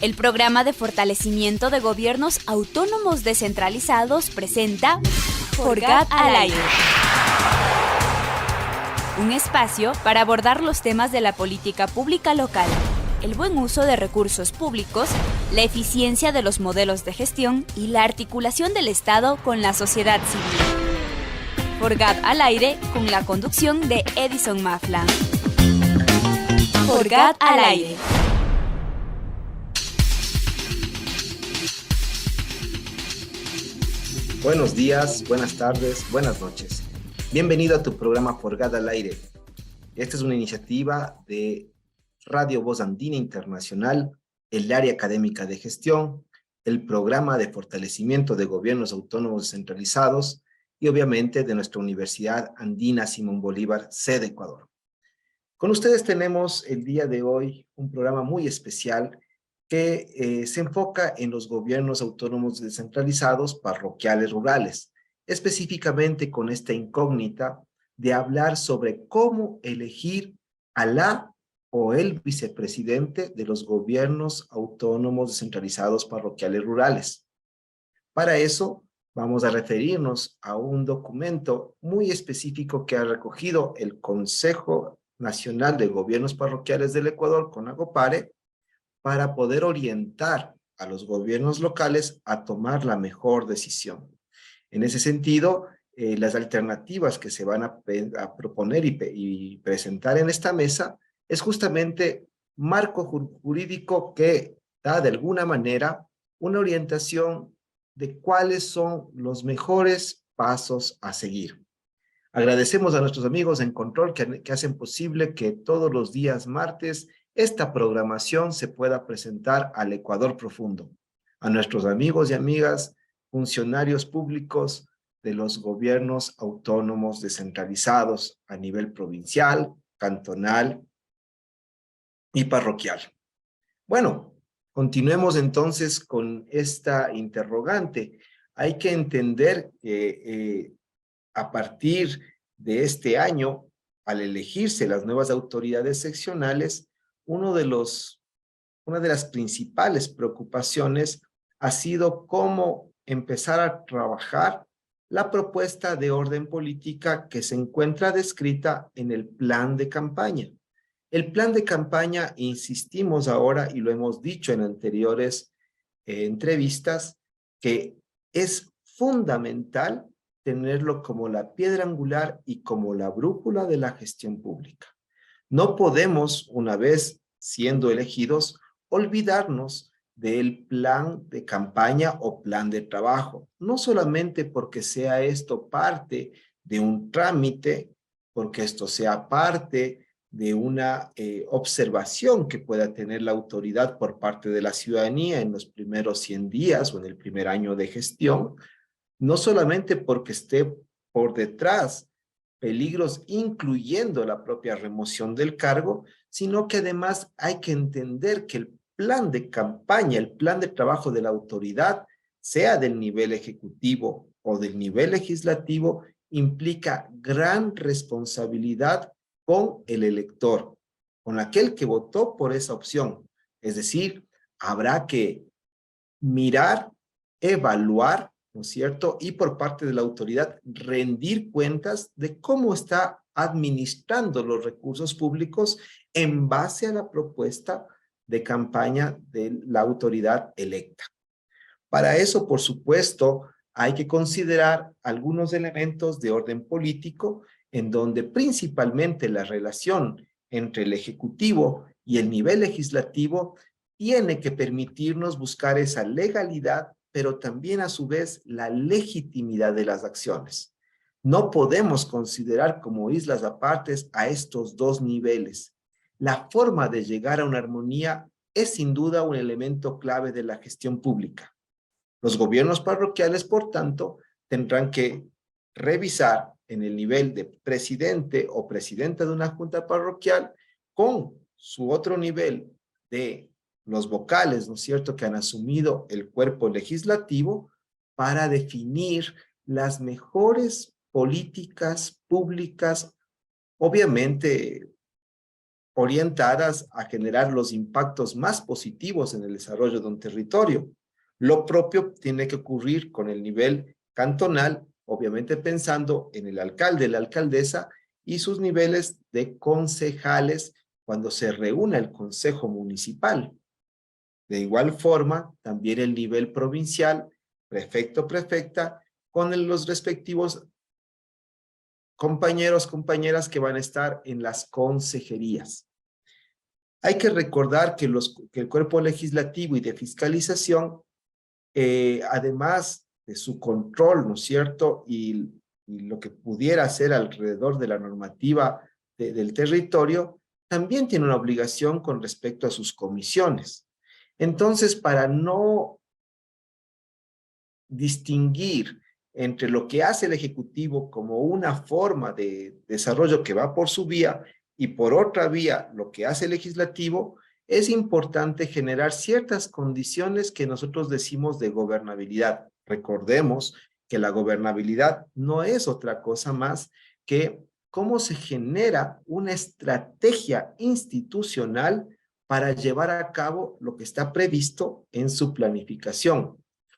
El programa de fortalecimiento de gobiernos autónomos descentralizados presenta FORGAD al aire. Un espacio para abordar los temas de la política pública local, el buen uso de recursos públicos, la eficiencia de los modelos de gestión y la articulación del Estado con la sociedad civil. FORGAD al aire con la conducción de Edison Mafla. FORGAD al aire. Buenos días, buenas tardes, buenas noches. Bienvenido a tu programa FORGAD al aire. Esta es una iniciativa de Radio Voz Andina Internacional, el área académica de gestión, el programa de fortalecimiento de gobiernos autónomos descentralizados y obviamente de nuestra Universidad Andina Simón Bolívar, sede Ecuador. Con ustedes tenemos el día de hoy un programa muy especial que se enfoca en los gobiernos autónomos descentralizados parroquiales rurales, específicamente con esta incógnita de hablar sobre cómo elegir a la o el vicepresidente de los gobiernos autónomos descentralizados parroquiales rurales. Para eso vamos a referirnos a un documento muy específico que ha recogido el Consejo Nacional de Gobiernos Parroquiales del Ecuador, CONAGOPARE, para poder orientar a los gobiernos locales a tomar la mejor decisión. En ese sentido, las alternativas que se van a proponer y presentar en esta mesa es justamente marco jurídico que da de alguna manera una orientación de cuáles son los mejores pasos a seguir. Agradecemos a nuestros amigos en Control que hacen posible que todos los días martes esta programación se pueda presentar al Ecuador profundo, a nuestros amigos y amigas, funcionarios públicos de los gobiernos autónomos descentralizados a nivel provincial, cantonal y parroquial. Bueno, continuemos entonces con esta interrogante. Hay que entender que a partir de este año, al elegirse las nuevas autoridades seccionales, una de las principales preocupaciones ha sido cómo empezar a trabajar la propuesta de orden política que se encuentra descrita en el plan de campaña. El plan de campaña, insistimos ahora y lo hemos dicho en anteriores entrevistas, que es fundamental tenerlo como la piedra angular y como la brújula de la gestión pública. No podemos, una vez siendo elegidos, olvidarnos del plan de campaña o plan de trabajo, no solamente porque sea esto parte de un trámite, porque esto sea parte de una observación que pueda tener la autoridad por parte de la ciudadanía en los primeros 100 días o en el primer año de gestión, no solamente porque esté por detrás peligros incluyendo la propia remoción del cargo, sino que además hay que entender que el plan de campaña, el plan de trabajo de la autoridad, sea del nivel ejecutivo o del nivel legislativo, implica gran responsabilidad con el elector, con aquel que votó por esa opción. Es decir, habrá que mirar, evaluar, ¿no es cierto? Y por parte de la autoridad, rendir cuentas de cómo está administrando los recursos públicos en base a la propuesta de campaña de la autoridad electa. Para eso, por supuesto, hay que considerar algunos elementos de orden político en donde principalmente la relación entre el Ejecutivo y el nivel legislativo tiene que permitirnos buscar esa legalidad, pero también a su vez la legitimidad de las acciones. No podemos considerar como islas apartes a estos dos niveles. La forma de llegar a una armonía es sin duda un elemento clave de la gestión pública. Los gobiernos parroquiales, por tanto, tendrán que revisar en el nivel de presidente o presidenta de una junta parroquial con su otro nivel de los vocales, ¿no es cierto?, que han asumido el cuerpo legislativo para definir las mejores políticas públicas, obviamente orientadas a generar los impactos más positivos en el desarrollo de un territorio. Lo propio tiene que ocurrir con el nivel cantonal, obviamente pensando en el alcalde, la alcaldesa y sus niveles de concejales cuando se reúna el consejo municipal. De igual forma, también el nivel provincial, prefecto, prefecta, con los respectivos compañeros, compañeras que van a estar en las consejerías. Hay que recordar que el cuerpo legislativo y de fiscalización, además de su control, ¿no es cierto?, y lo que pudiera hacer alrededor de la normativa del territorio, también tiene una obligación con respecto a sus comisiones. Entonces, para no distinguir entre lo que hace el Ejecutivo como una forma de desarrollo que va por su vía y por otra vía lo que hace el Legislativo, es importante generar ciertas condiciones que nosotros decimos de gobernabilidad. Recordemos que la gobernabilidad no es otra cosa más que cómo se genera una estrategia institucional para llevar a cabo lo que está previsto en su planificación.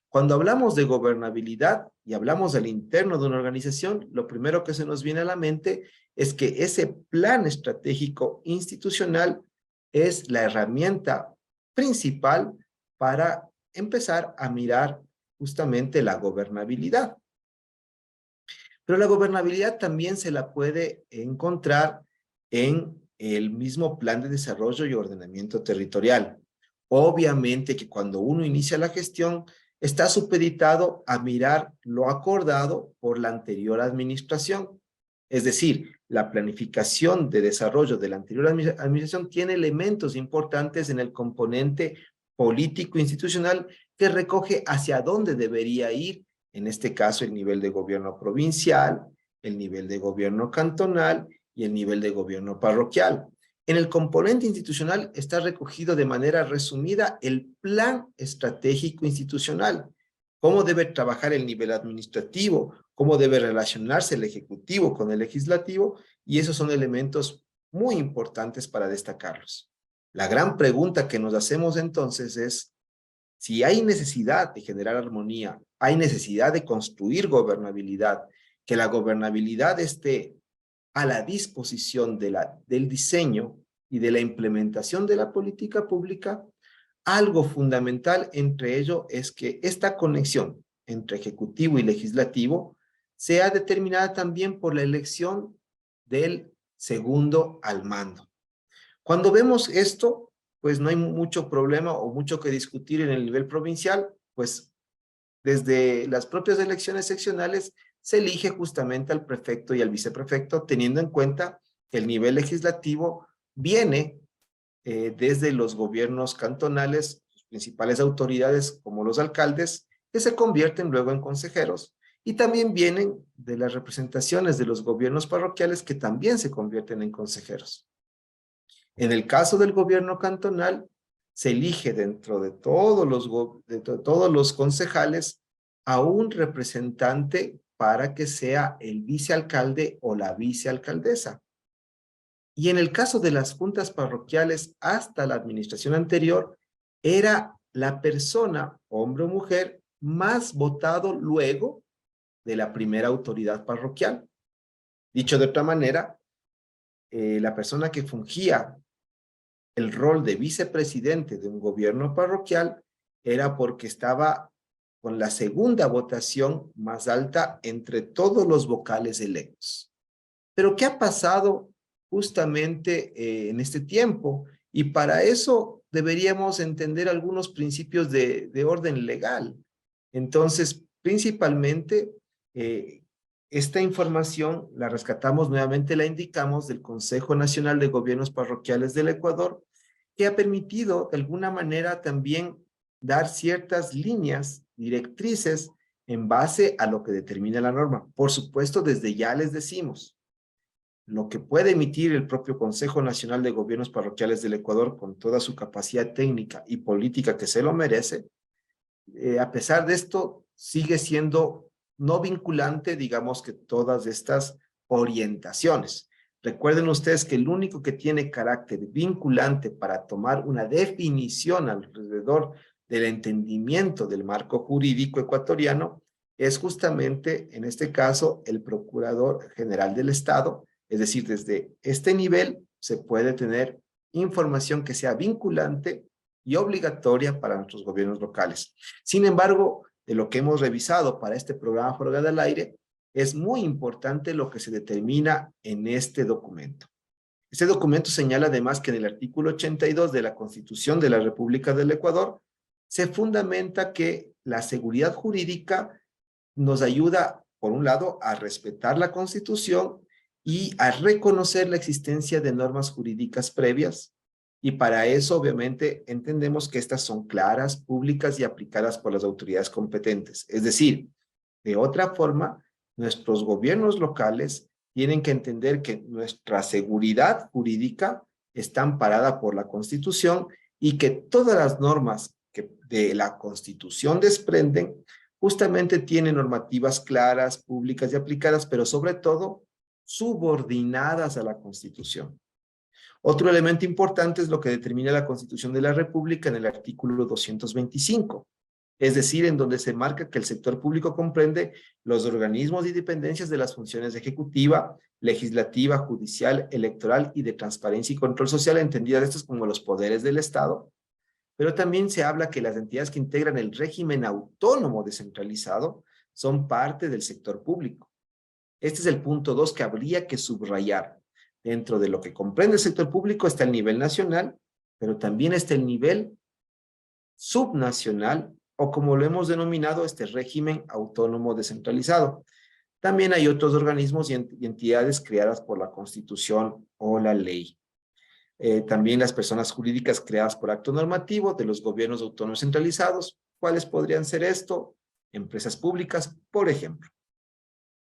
Cuando hablamos de gobernabilidad y hablamos del interno de una organización, lo primero que se nos viene a la mente es que ese plan estratégico institucional es la herramienta principal para empezar a mirar justamente la gobernabilidad. Pero la gobernabilidad también se la puede encontrar en el mismo plan de desarrollo y ordenamiento territorial. Obviamente que cuando uno inicia la gestión, está supeditado a mirar lo acordado por la anterior administración. Es decir, la planificación de desarrollo de la anterior administración tiene elementos importantes en el componente político institucional que recoge hacia dónde debería ir, en este caso, el nivel de gobierno provincial, el nivel de gobierno cantonal y el nivel de gobierno parroquial. En el componente institucional está recogido de manera resumida el plan estratégico institucional, cómo debe trabajar el nivel administrativo, cómo debe relacionarse el ejecutivo con el legislativo, y esos son elementos muy importantes para destacarlos. La gran pregunta que nos hacemos entonces es, si hay necesidad de generar armonía, hay necesidad de construir gobernabilidad, que la gobernabilidad esté a la disposición del diseño y de la implementación de la política pública, algo fundamental entre ello es que esta conexión entre ejecutivo y legislativo sea determinada también por la elección del segundo al mando. Cuando vemos esto, pues no hay mucho problema o mucho que discutir en el nivel provincial, pues desde las propias elecciones seccionales se elige justamente al prefecto y al viceprefecto, teniendo en cuenta que el nivel legislativo viene desde los gobiernos cantonales, sus principales autoridades como los alcaldes, que se convierten luego en consejeros, y también vienen de las representaciones de los gobiernos parroquiales que también se convierten en consejeros. En el caso del gobierno cantonal, se elige dentro de todos los concejales a un representante para que sea el vicealcalde o la vicealcaldesa. Y en el caso de las juntas parroquiales, hasta la administración anterior, era la persona, hombre o mujer, más votado luego de la primera autoridad parroquial. Dicho de otra manera, la persona que fungía el rol de vicepresidente de un gobierno parroquial era porque estaba con la segunda votación más alta entre todos los vocales electos. Pero ¿qué ha pasado justamente en este tiempo? Y para eso deberíamos entender algunos principios de orden legal. Entonces, principalmente, esta información la rescatamos nuevamente, la indicamos del Consejo Nacional de Gobiernos Parroquiales del Ecuador, que ha permitido de alguna manera también dar ciertas líneas directrices en base a lo que determina la norma. Por supuesto, desde ya les decimos, lo que puede emitir el propio Consejo Nacional de Gobiernos Parroquiales del Ecuador con toda su capacidad técnica y política que se lo merece, a pesar de esto, sigue siendo no vinculante, digamos, que todas estas orientaciones. Recuerden ustedes que el único que tiene carácter vinculante para tomar una definición alrededor del entendimiento del marco jurídico ecuatoriano es justamente, en este caso, el Procurador General del Estado. Es decir, desde este nivel se puede tener información que sea vinculante y obligatoria para nuestros gobiernos locales. Sin embargo, de lo que hemos revisado para este programa Jornada al Aire, es muy importante lo que se determina en este documento. Este documento señala además que en el artículo 82 de la Constitución de la República del Ecuador se fundamenta que la seguridad jurídica nos ayuda, por un lado, a respetar la Constitución y a reconocer la existencia de normas jurídicas previas. Y para eso, obviamente, entendemos que estas son claras, públicas y aplicadas por las autoridades competentes. Es decir, de otra forma, nuestros gobiernos locales tienen que entender que nuestra seguridad jurídica está amparada por la Constitución y que todas las normas que de la Constitución desprenden justamente tienen normativas claras, públicas y aplicadas, pero sobre todo subordinadas a la Constitución. Otro elemento importante es lo que determina la Constitución de la República en el artículo 225. Es decir, en donde se marca que el sector público comprende los organismos y dependencias de las funciones ejecutiva, legislativa, judicial, electoral y de transparencia y control social, entendidas estas como los poderes del Estado. Pero también se habla que las entidades que integran el régimen autónomo descentralizado son parte del sector público. Este es el punto 2 que habría que subrayar. Dentro de lo que comprende el sector público está el nivel nacional, pero también está el nivel subnacional, o como lo hemos denominado, este régimen autónomo descentralizado. También hay otros organismos y entidades creadas por la Constitución o la ley. También las personas jurídicas creadas por acto normativo de los gobiernos autónomos centralizados. ¿Cuáles podrían ser esto? Empresas públicas, por ejemplo.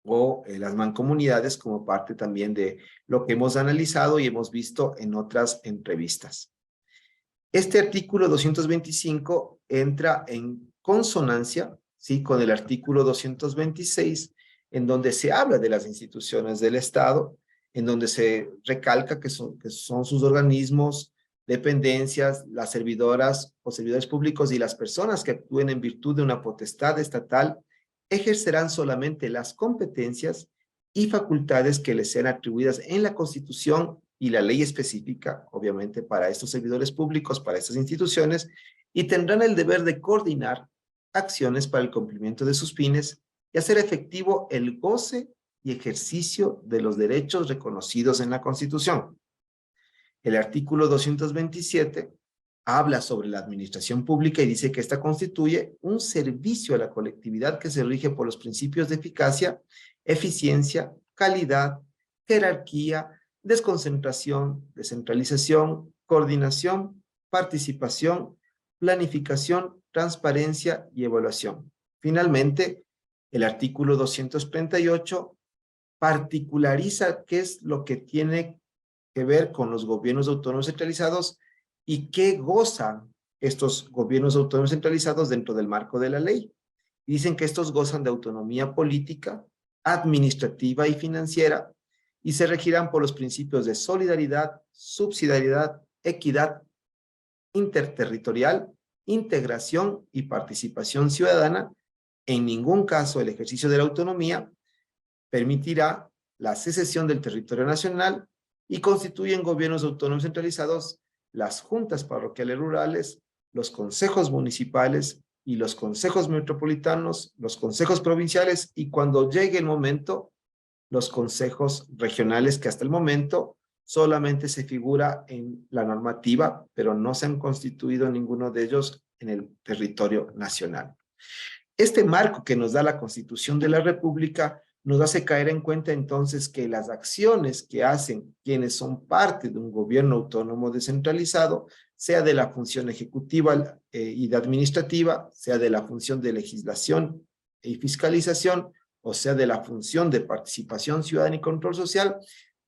O las mancomunidades como parte también de lo que hemos analizado y hemos visto en otras entrevistas. Este artículo 225 entra en consonancia, ¿sí?, con el artículo 226, en donde se habla de las instituciones del Estado, en donde se recalca que son sus organismos, dependencias, las servidoras o servidores públicos y las personas que actúen en virtud de una potestad estatal ejercerán solamente las competencias y facultades que les sean atribuidas en la Constitución y la ley específica, obviamente, para estos servidores públicos, para estas instituciones, y tendrán el deber de coordinar acciones para el cumplimiento de sus fines y hacer efectivo el goce y ejercicio de los derechos reconocidos en la Constitución. El artículo 227 habla sobre la administración pública y dice que esta constituye un servicio a la colectividad que se rige por los principios de eficacia, eficiencia, calidad, jerarquía, desconcentración, descentralización, coordinación, participación, planificación, transparencia y evaluación. Finalmente, el artículo 238 particulariza qué es lo que tiene que ver con los gobiernos autónomos centralizados y qué gozan estos gobiernos autónomos centralizados dentro del marco de la ley. Dicen que estos gozan de autonomía política, administrativa y financiera, y se regirán por los principios de solidaridad, subsidiariedad, equidad interterritorial, integración y participación ciudadana. En ningún caso el ejercicio de la autonomía permitirá la secesión del territorio nacional y constituyen gobiernos autónomos centralizados las juntas parroquiales rurales, los consejos municipales y los consejos metropolitanos, los consejos provinciales y cuando llegue el momento, los consejos regionales que hasta el momento solamente se figura en la normativa, pero no se han constituido ninguno de ellos en el territorio nacional. Este marco que nos da la Constitución de la República nos hace caer en cuenta entonces que las acciones que hacen quienes son parte de un gobierno autónomo descentralizado, sea de la función ejecutiva y de administrativa, sea de la función de legislación y fiscalización, o sea de la función de participación ciudadana y control social,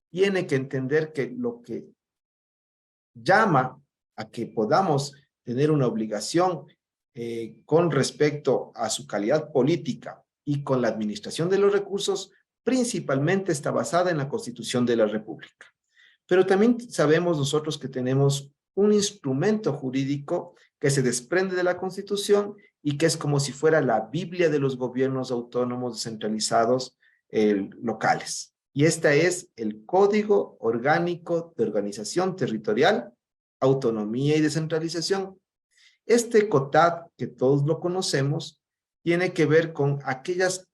tiene que entender que lo que llama a que podamos tener una obligación con respecto a su calidad política y con la administración de los recursos, principalmente está basada en la Constitución de la República. Pero también sabemos nosotros que tenemos un instrumento jurídico que se desprende de la Constitución y que es como si fuera la Biblia de los gobiernos autónomos descentralizados locales. Y esta es el Código Orgánico de Organización Territorial, Autonomía y Descentralización. Este COTAD, que todos lo conocemos, tiene que ver con aquellas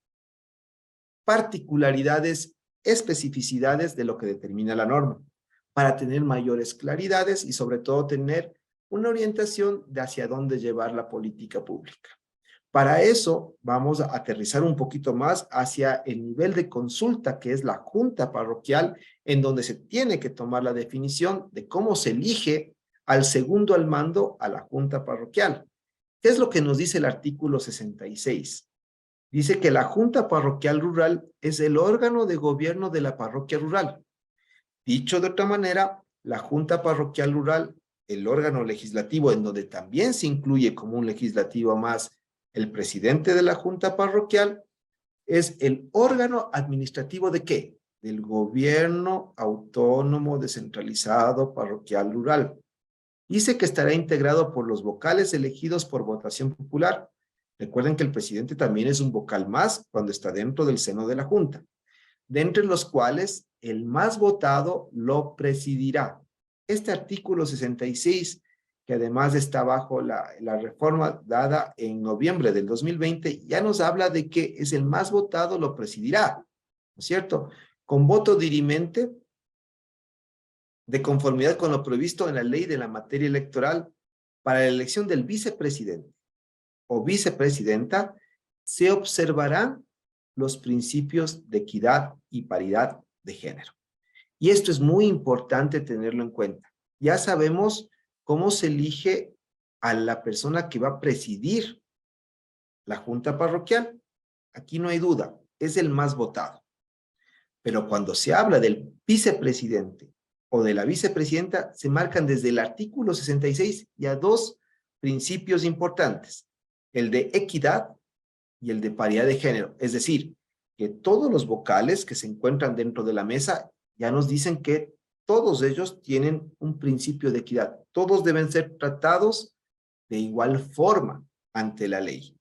particularidades, especificidades de lo que determina la norma, para tener mayores claridades y sobre todo tener una orientación de hacia dónde llevar la política pública. Para eso vamos a aterrizar un poquito más hacia el nivel de consulta, que es la junta parroquial, en donde se tiene que tomar la definición de cómo se elige al segundo al mando a la junta parroquial. ¿Qué es lo que nos dice el artículo 66? Dice que la junta parroquial rural es el órgano de gobierno de la parroquia rural. Dicho de otra manera, la junta parroquial rural, el órgano legislativo en donde también se incluye como un legislativo más el presidente de la junta parroquial, es el órgano administrativo ¿de qué? Del gobierno autónomo descentralizado parroquial rural. Dice que estará integrado por los vocales elegidos por votación popular. Recuerden que el presidente también es un vocal más cuando está dentro del seno de la junta, de entre los cuales el más votado lo presidirá. Este artículo 66, que además está bajo la reforma dada en noviembre del 2020, ya nos habla de que es el más votado lo presidirá, ¿no es cierto? Con voto dirimente, de conformidad con lo previsto en la ley de la materia electoral, para la elección del vicepresidente o vicepresidenta, se observarán los principios de equidad y paridad de género. Y esto es muy importante tenerlo en cuenta. Ya sabemos cómo se elige a la persona que va a presidir la junta parroquial. Aquí no hay duda, es el más votado. Pero cuando se habla del vicepresidente o de la vicepresidenta, se marcan desde el artículo 66 ya dos principios importantes, el de equidad y el de paridad de género. Es decir, que todos los vocales que se encuentran dentro de la mesa ya nos dicen que todos ellos tienen un principio de equidad. Todos deben ser tratados de igual forma ante la ley.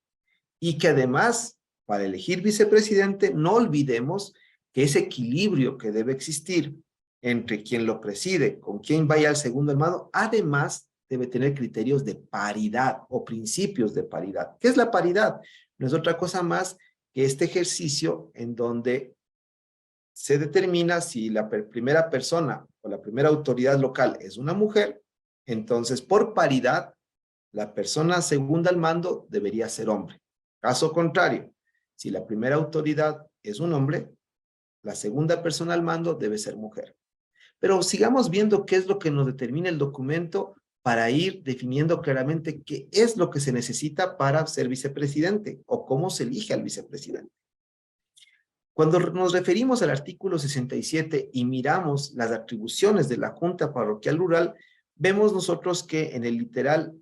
Y que además, para elegir vicepresidente, no olvidemos que ese equilibrio que debe existir entre quien lo preside, con quien vaya al segundo al mando, además debe tener criterios de paridad o principios de paridad. ¿Qué es la paridad? No es otra cosa más que este ejercicio en donde se determina si la primera persona o la primera autoridad local es una mujer, entonces por paridad, la persona segunda al mando debería ser hombre. Caso contrario, si la primera autoridad es un hombre, la segunda persona al mando debe ser mujer. Pero sigamos viendo qué es lo que nos determina el documento para ir definiendo claramente qué es lo que se necesita para ser vicepresidente o cómo se elige al vicepresidente. Cuando nos referimos al artículo 67 y miramos las atribuciones de la Junta Parroquial Rural, vemos nosotros que en el literal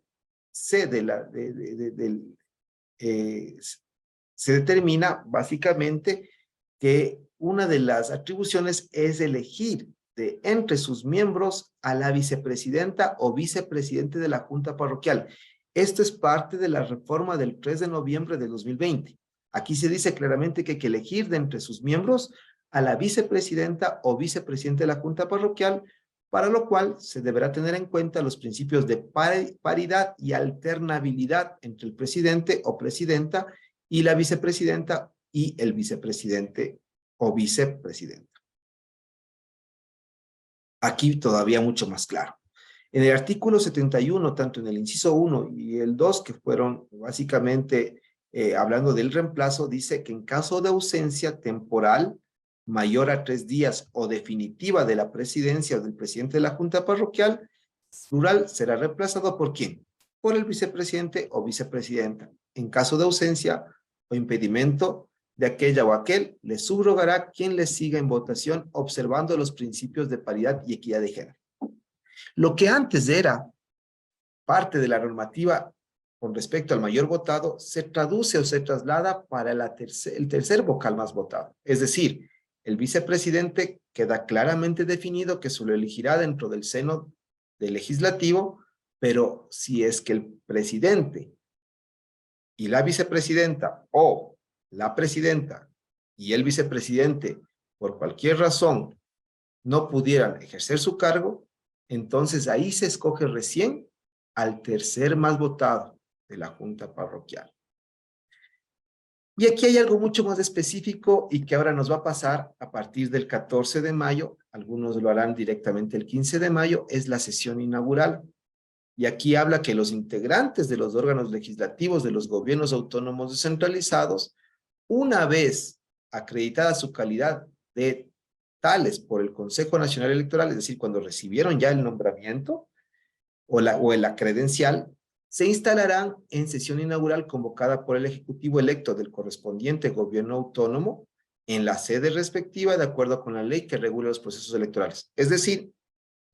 C se determina básicamente que una de las atribuciones es elegir de entre sus miembros a la vicepresidenta o vicepresidente de la Junta Parroquial. Esto es parte de la reforma del 3 de noviembre de 2020. Aquí se dice claramente que hay que elegir de entre sus miembros a la vicepresidenta o vicepresidente de la Junta Parroquial, para lo cual se deberá tener en cuenta los principios de paridad y alternabilidad entre el presidente o presidenta y la vicepresidenta y el vicepresidente o vicepresidenta. Aquí todavía mucho más claro. En el artículo 71, tanto en el inciso 1 y el 2, que fueron básicamente hablando del reemplazo, dice que en caso de ausencia temporal mayor a 3 días o definitiva de la presidencia o del presidente de la Junta Parroquial Rural, será reemplazado ¿por quién? Por el vicepresidente o vicepresidenta. En caso de ausencia o impedimento de aquella o aquel, le subrogará quien le siga en votación observando los principios de paridad y equidad de género. Lo que antes era parte de la normativa con respecto al mayor votado, se traduce o se traslada para el tercer vocal más votado. Es decir, El vicepresidente queda claramente definido que se lo elegirá dentro del seno del legislativo, pero si es que el presidente y la vicepresidenta o la presidenta y el vicepresidente por cualquier razón no pudieran ejercer su cargo, entonces ahí se escoge recién al tercer más votado de la junta parroquial. Y aquí hay algo mucho más específico y que ahora nos va a pasar a partir del 14 de mayo, algunos lo harán directamente el 15 de mayo, es la sesión inaugural. Y aquí habla que los integrantes de los órganos legislativos de los gobiernos autónomos descentralizados, una vez acreditada su calidad de tales por el Consejo Nacional Electoral, es decir, cuando recibieron ya el nombramiento o la credencial, se instalarán en sesión inaugural convocada por el Ejecutivo electo del correspondiente gobierno autónomo en la sede respectiva de acuerdo con la ley que regula los procesos electorales. Es decir,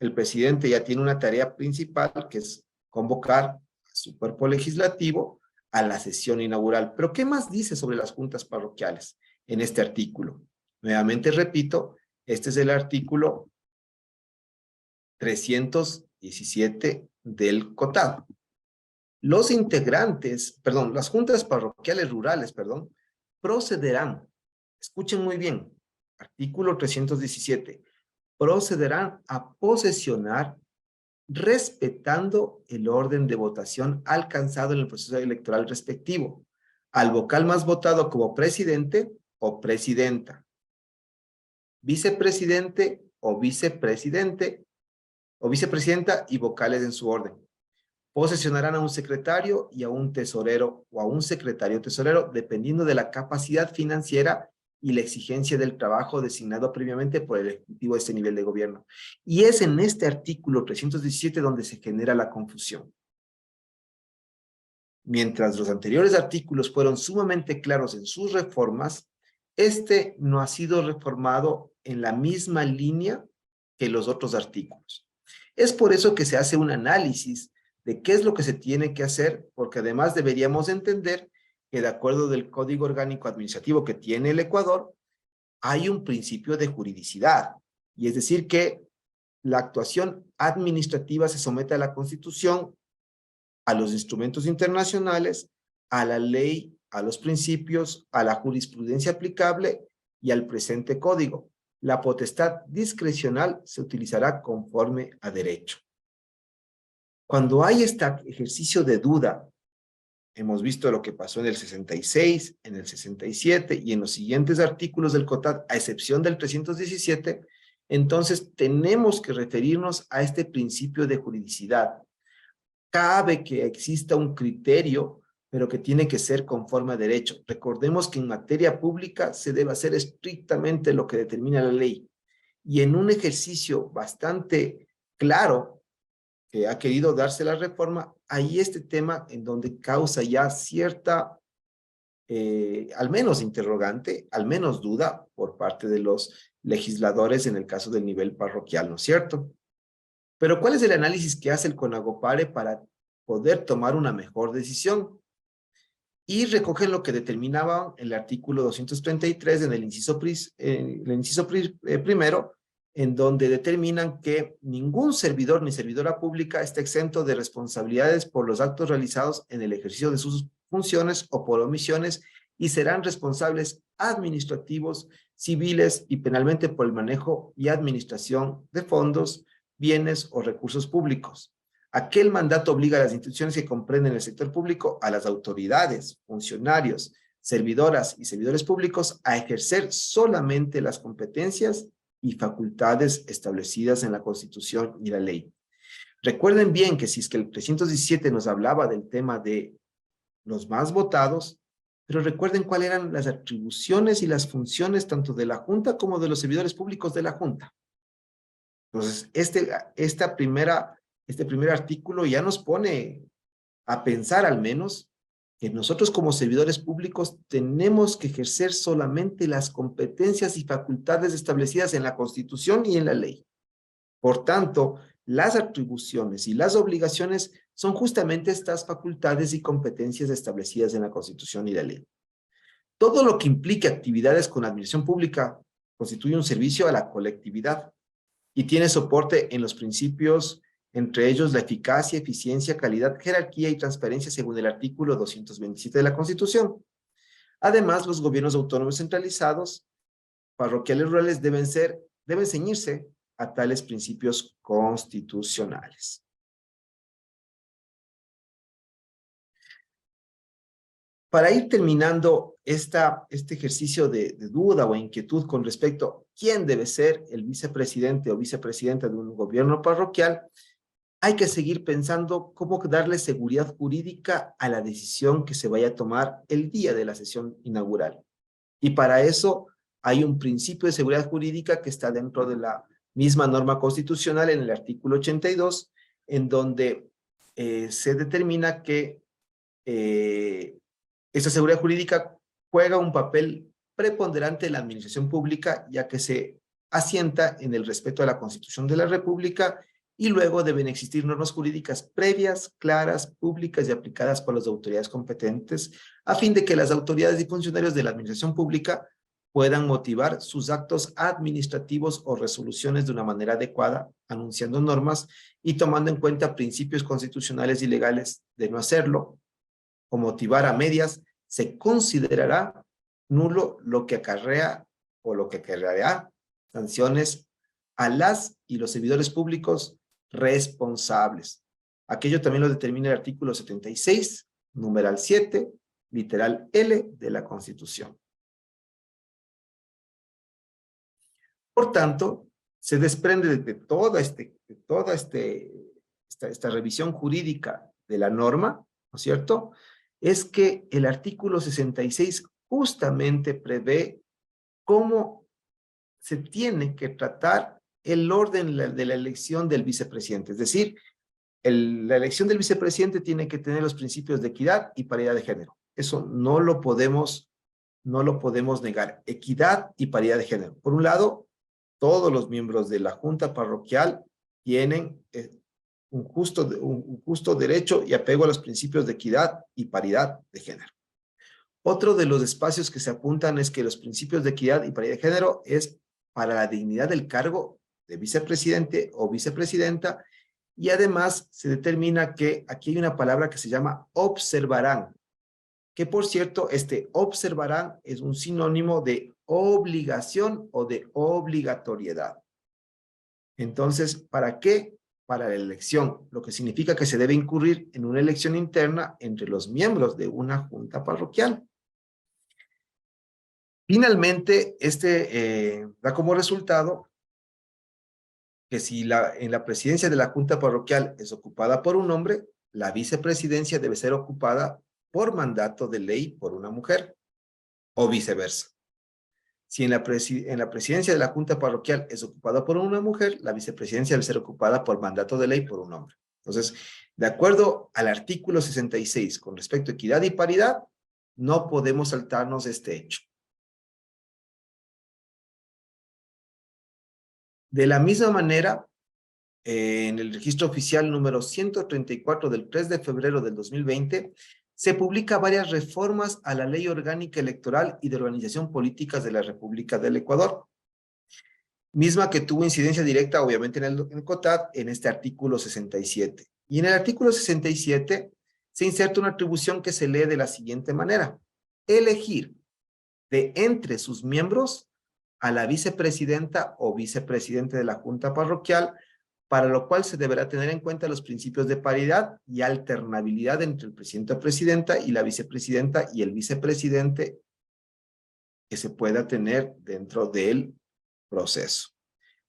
el presidente ya tiene una tarea principal que es convocar a su cuerpo legislativo a la sesión inaugural. Pero ¿qué más dice sobre las juntas parroquiales en este artículo? Nuevamente repito, este es el artículo 317 del COTAD. Los integrantes, perdón, las juntas parroquiales rurales, perdón, procederán, escuchen muy bien, artículo 317, procederán a posesionar respetando el orden de votación alcanzado en el proceso electoral respectivo, al vocal más votado como presidente o presidenta, vicepresidente o vicepresidente o vicepresidenta y vocales en su orden. Posesionarán a un secretario y a un tesorero o a un secretario tesorero, dependiendo de la capacidad financiera y la exigencia del trabajo designado previamente por el Ejecutivo de este nivel de gobierno. Y es en este artículo 317 donde se genera la confusión. Mientras los anteriores artículos fueron sumamente claros en sus reformas, este no ha sido reformado en la misma línea que los otros artículos. Es por eso que se hace un análisis de qué es lo que se tiene que hacer, porque además deberíamos entender que de acuerdo del Código Orgánico Administrativo que tiene el Ecuador, hay un principio de juridicidad, y es decir que la actuación administrativa se somete a la Constitución, a los instrumentos internacionales, a la ley, a los principios, a la jurisprudencia aplicable y al presente código. La potestad discrecional se utilizará conforme a derecho. Cuando hay este ejercicio de duda, hemos visto lo que pasó en el 66, en el 67 y en los siguientes artículos del COTAD, a excepción del 317, entonces tenemos que referirnos a este principio de juridicidad. Cabe que exista un criterio, pero que tiene que ser conforme a derecho. Recordemos que en materia pública se debe hacer estrictamente lo que determina la ley. Y en un ejercicio bastante claro que ha querido darse la reforma, hay este tema en donde causa ya cierta, al menos interrogante, al menos duda por parte de los legisladores en el caso del nivel parroquial, ¿no es cierto? Pero ¿cuál es el análisis que hace el CONAGOPARE para poder tomar una mejor decisión? Y recogen lo que determinaba el artículo 233 en el inciso primero, en donde determinan que ningún servidor ni servidora pública está exento de responsabilidades por los actos realizados en el ejercicio de sus funciones o por omisiones y serán responsables administrativos, civiles y penalmente por el manejo y administración de fondos, bienes o recursos públicos. Aquel mandato obliga a las instituciones que comprenden el sector público, a las autoridades, funcionarios, servidoras y servidores públicos a ejercer solamente las competencias y facultades establecidas en la Constitución y la ley. Recuerden bien que si es que el 317 nos hablaba del tema de los más votados, pero recuerden cuáles eran las atribuciones y las funciones tanto de la Junta como de los servidores públicos de la Junta. Entonces, este primer artículo ya nos pone a pensar al menos que nosotros como servidores públicos tenemos que ejercer solamente las competencias y facultades establecidas en la Constitución y en la ley. Por tanto, las atribuciones y las obligaciones son justamente estas facultades y competencias establecidas en la Constitución y la ley. Todo lo que implique actividades con administración pública, constituye un servicio a la colectividad y tiene soporte en los principios, entre ellos la eficacia, eficiencia, calidad, jerarquía y transparencia según el artículo 227 de la Constitución. Además, los gobiernos autónomos centralizados, parroquiales rurales deben ceñirse a tales principios constitucionales. Para ir terminando este ejercicio de duda o inquietud con respecto a quién debe ser el vicepresidente o vicepresidenta de un gobierno parroquial, hay que seguir pensando cómo darle seguridad jurídica a la decisión que se vaya a tomar el día de la sesión inaugural. Y para eso hay un principio de seguridad jurídica que está dentro de la misma norma constitucional en el artículo 82, en donde se determina que esta seguridad jurídica juega un papel preponderante en la administración pública, ya que se asienta en el respeto a la Constitución de la República y luego deben existir normas jurídicas previas, claras, públicas y aplicadas por las autoridades competentes, a fin de que las autoridades y funcionarios de la administración pública puedan motivar sus actos administrativos o resoluciones de una manera adecuada, anunciando normas y tomando en cuenta principios constitucionales y legales. De no hacerlo o motivar a medias, se considerará nulo lo que acarrea o lo que acarreará sanciones a las y los servidores públicos responsables. Aquello también lo determina el artículo 76, numeral 7, literal L de la Constitución. Por tanto, se desprende de toda esta revisión jurídica de la norma, ¿no es cierto?, es que el artículo 66 justamente prevé cómo se tiene que tratar el orden de la elección del vicepresidente. Es decir, la elección del vicepresidente tiene que tener los principios de equidad y paridad de género. Eso no lo podemos negar. Equidad y paridad de género. Por un lado, todos los miembros de la Junta Parroquial tienen un justo derecho y apego a los principios de equidad y paridad de género. Otro de los espacios que se apuntan es que los principios de equidad y paridad de género es para la dignidad del cargo de vicepresidente o vicepresidenta, y además se determina que aquí hay una palabra que se llama observarán, que por cierto, este observarán es un sinónimo de obligación o de obligatoriedad. Entonces, ¿para qué? Para la elección, lo que significa que se debe incurrir en una elección interna entre los miembros de una junta parroquial. Finalmente, da como resultado que si en la presidencia de la junta parroquial es ocupada por un hombre, la vicepresidencia debe ser ocupada por mandato de ley por una mujer, o viceversa. Si en la presidencia de la junta parroquial es ocupada por una mujer, la vicepresidencia debe ser ocupada por mandato de ley por un hombre. Entonces, de acuerdo al artículo 66 con respecto a equidad y paridad, no podemos saltarnos este hecho. De la misma manera, en el registro oficial número 134 del 3 de febrero del 2020, se publica varias reformas a la Ley Orgánica Electoral y de Organización Políticas de la República del Ecuador, misma que tuvo incidencia directa, obviamente, en el COTAD, en este artículo 67. Y en el artículo 67 se inserta una atribución que se lee de la siguiente manera: elegir de entre sus miembros a la vicepresidenta o vicepresidente de la Junta Parroquial, para lo cual se deberá tener en cuenta los principios de paridad y alternabilidad entre el presidente o presidenta y la vicepresidenta y el vicepresidente que se pueda tener dentro del proceso.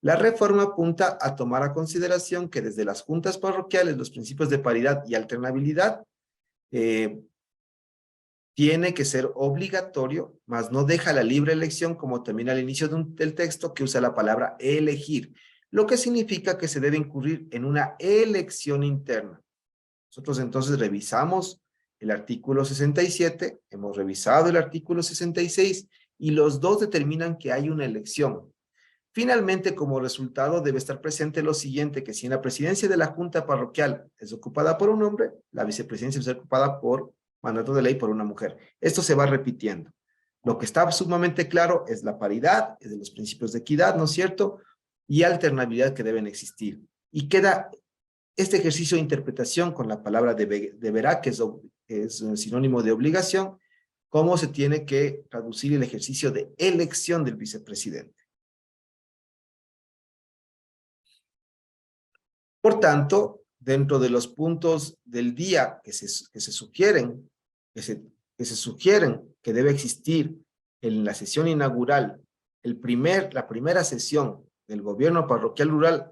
La reforma apunta a tomar a consideración que desde las juntas parroquiales los principios de paridad y alternabilidad tiene que ser obligatorio, mas no deja la libre elección, como termina al inicio del texto, que usa la palabra elegir, lo que significa que se debe incurrir en una elección interna. Nosotros entonces revisamos el artículo 67, hemos revisado el artículo 66, y los dos determinan que hay una elección. Finalmente, como resultado, debe estar presente lo siguiente: que si en la presidencia de la Junta Parroquial es ocupada por un hombre, la vicepresidencia es ocupada por mandato de ley por una mujer. Esto se va repitiendo. Lo que está sumamente claro es la paridad, es de los principios de equidad, ¿no es cierto? Y alternabilidad que deben existir. Y queda este ejercicio de interpretación con la palabra deberá, que es un sinónimo de obligación, cómo se tiene que traducir el ejercicio de elección del vicepresidente. Por tanto, dentro de los puntos del día que se sugieren, que se sugieren que debe existir en la sesión inaugural, la primera sesión del gobierno parroquial rural,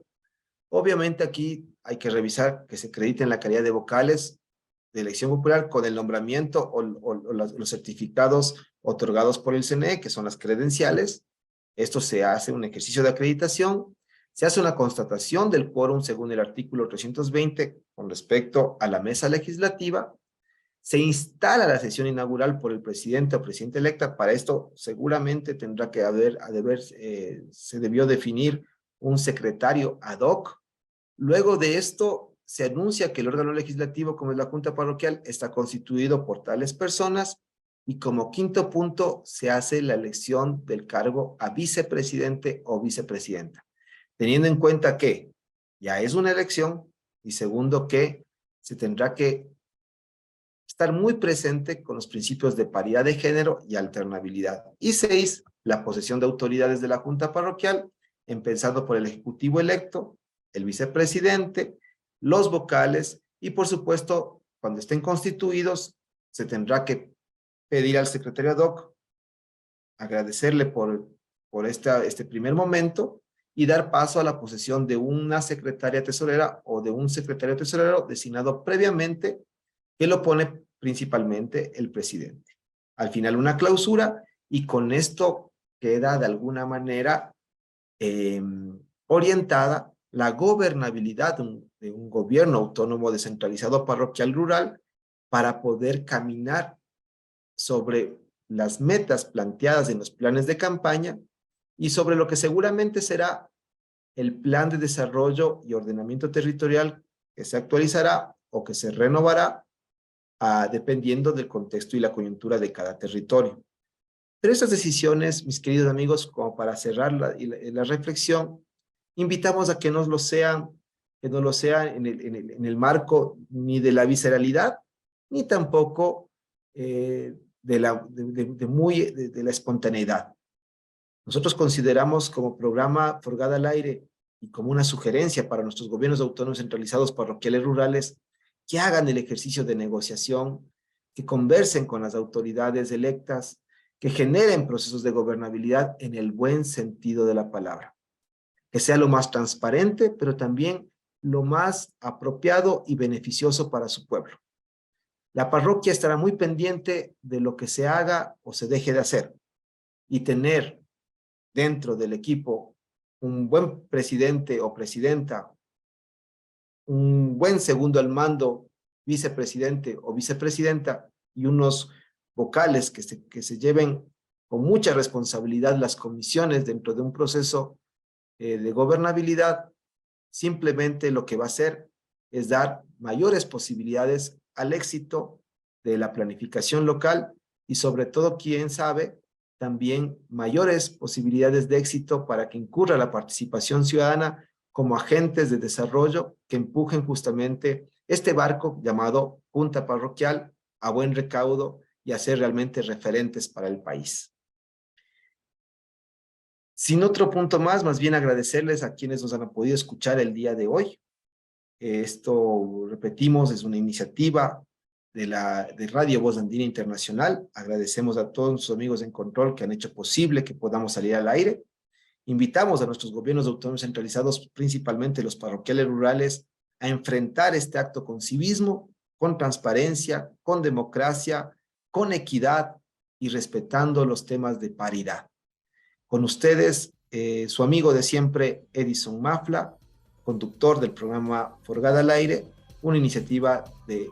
obviamente aquí hay que revisar que se acrediten la calidad de vocales de elección popular con el nombramiento o los certificados otorgados por el CNE, que son las credenciales. Esto se hace un ejercicio de acreditación, se hace una constatación del quórum según el artículo 320 con respecto a la mesa legislativa, se instala la sesión inaugural por el presidente o presidenta electa. Para esto seguramente tendrá que se debió definir un secretario ad hoc. Luego de esto se anuncia que el órgano legislativo, como es la Junta Parroquial, está constituido por tales personas, y como quinto punto se hace la elección del cargo a vicepresidente o vicepresidenta, teniendo en cuenta que ya es una elección, y segundo que se tendrá que estar muy presente con los principios de paridad de género y alternabilidad. Y 6, la posesión de autoridades de la Junta Parroquial, empezando por el Ejecutivo electo, el vicepresidente, los vocales, y por supuesto, cuando estén constituidos, se tendrá que pedir al secretario ad hoc, agradecerle por este primer momento, y dar paso a la posesión de una secretaria tesorera o de un secretario tesorero designado previamente, que lo pone principalmente el presidente. Al final una clausura, y con esto queda de alguna manera orientada la gobernabilidad de un gobierno autónomo descentralizado parroquial rural, para poder caminar sobre las metas planteadas en los planes de campaña y sobre lo que seguramente será el plan de desarrollo y ordenamiento territorial, que se actualizará o que se renovará dependiendo del contexto y la coyuntura de cada territorio. Pero estas decisiones, mis queridos amigos, como para cerrar la reflexión, invitamos a que no lo sean en el marco ni de la visceralidad, ni tampoco de la espontaneidad. Nosotros consideramos como programa Forgada al Aire y como una sugerencia para nuestros gobiernos autónomos centralizados parroquiales rurales, que hagan el ejercicio de negociación, que conversen con las autoridades electas, que generen procesos de gobernabilidad en el buen sentido de la palabra. Que sea lo más transparente, pero también lo más apropiado y beneficioso para su pueblo. La parroquia estará muy pendiente de lo que se haga o se deje de hacer, y tener dentro del equipo un buen presidente o presidenta, un buen segundo al mando, vicepresidente o vicepresidenta, y unos vocales que se lleven con mucha responsabilidad las comisiones dentro de un proceso de gobernabilidad, simplemente lo que va a hacer es dar mayores posibilidades al éxito de la planificación local, y sobre todo, quién sabe, también mayores posibilidades de éxito para que incurra la participación ciudadana como agentes de desarrollo que empujen justamente este barco llamado Junta Parroquial a buen recaudo y a ser realmente referentes para el país. Sin otro punto más bien agradecerles a quienes nos han podido escuchar el día de hoy. Esto, repetimos, es una iniciativa de Radio Voz Andina Internacional. Agradecemos a todos nuestros amigos en control que han hecho posible que podamos salir al aire. Invitamos a nuestros gobiernos autónomos centralizados, principalmente los parroquiales rurales, a enfrentar este acto con civismo, con transparencia, con democracia, con equidad y respetando los temas de paridad. Con ustedes, su amigo de siempre, Edison Mafla, conductor del programa Forgada al Aire, una iniciativa de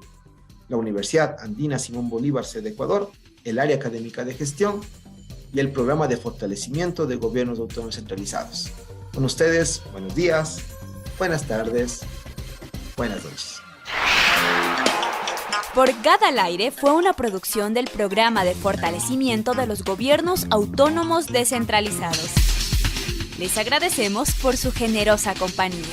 la Universidad Andina Simón Bolívar, sede Ecuador, el área académica de gestión y el programa de fortalecimiento de gobiernos autónomos centralizados. Con ustedes, buenos días, buenas tardes, buenas noches. Forgada al Aire fue una producción del Programa de Fortalecimiento de los Gobiernos Autónomos Descentralizados. Les agradecemos por su generosa compañía.